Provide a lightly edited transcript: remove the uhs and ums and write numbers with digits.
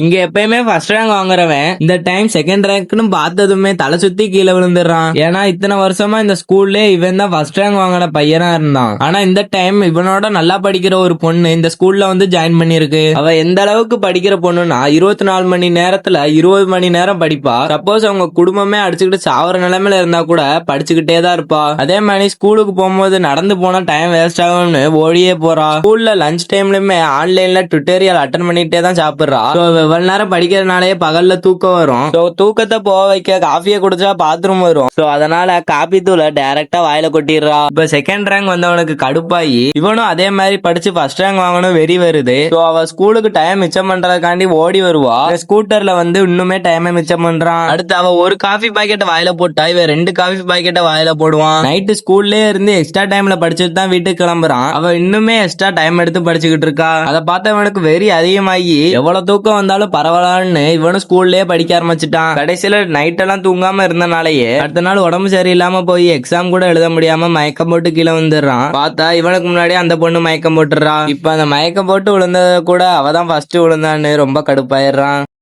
இங்க எப்பயுமே first rank வாங்குறவன் இந்த டைம் செகண்ட் ரேங்க்னு பார்த்ததுமே தலை சுத்தி கீழே விழுந்துடுறான். ஏன்னா இத்தனை வருஷமா இந்த ஸ்கூல்ல இவன் தான் ஃபர்ஸ்ட் ரேங்க் வாங்கின பையனா இருந்தான். ஆனா இந்த டைம் இவனோட நல்லா படிக்கிற ஒரு பொண்ணு இந்த ஸ்கூல்ல வந்து ஜாயின் பண்ணிருக்கு. அவ எந்த அளவுக்கு படிக்கிற பொண்ணுனா 24 மணி நேரத்துல 20 மணி நேரம் படிப்பா. சப்போஸ் அவங்க குடும்பமே அடிச்சுக்கிட்டு சாவர நிலைமையில இருந்தா கூட படிச்சுக்கிட்டே தான் இருப்பா. அதே மாதிரி ஸ்கூலுக்கு போகும்போது நடந்து போனா டைம் வேஸ்ட் ஆகும்னு ஓடியே போறா. ஸ்கூல்ல லஞ்ச் டைம்லயுமே ஆன்லைன்ல டுட்டோரியல் அட்டன் பண்ணிட்டே தான் சாப்பிடுறா. இவ்வளவு நேரம் படிக்கிறதுனாலே பகல்ல தூக்கம் வரும். தூக்கத்தை போக வைக்க காஃபியை குடிச்சா பாத்ரூம் வரும். அதனால காபி தூளை டைரக்டா வாயில கொட்டிடுறா. இப்ப செகண்ட் ரேங்க் வந்தவனுக்கு கடுப்பாயி இவனும் அதே மாதிரி படிச்சு ஃபர்ஸ்ட் ரேங்க் வாங்கணும் வெறி வருது. அவ ஸ்கூலுக்கு டைம் மிச்சம் பண்றதுக்காண்டி ஓடி வருவா. ஸ்கூட்டர்ல வந்து இன்னுமே டைமை மிச்சம் பண்றான். அடுத்து அவ ஒரு காஃபி பாக்கெட் வாயில போட்டா இவன் 2 காஃபி பாக்கெட்டை வாயில போடுவான். நைட்டு ஸ்கூல்லே இருந்து எக்ஸ்ட்ரா டைம்ல படிச்சுட்டு தான் வீட்டுக்கு கிளம்புறான். அவ இன்னுமே எக்ஸ்ட்ரா டைம் எடுத்து படிச்சுக்கிட்டு இருக்கா. அதை பார்த்த இவனுக்கு வெறி அதிகமாகி எவ்வளவு தூக்கம் வந்தாலும் பரவாயில்லன்னு இவனும் ஸ்கூல்லயே படிக்க ஆரம்பிச்சுட்டான். கடைசியில நைட் எல்லாம் தூங்காம இருந்தனாலேயே அடுத்த நாள் உடம்பு சரியில்லாம போய் எக்ஸாம் கூட எழுத முடியாம மயக்கம் போட்டு கீழே வந்துடுறான். பார்த்தா இவனுக்கு முன்னாடி அந்த பொண்ணு மயக்கம் போட்டுறான். இப்ப அந்த மயக்கம் போட்டு விழுந்தத கூட அவதான் ஃபர்ஸ்ட் விழுந்தான்னு ரொம்ப கடுப்பாயிடுறான்.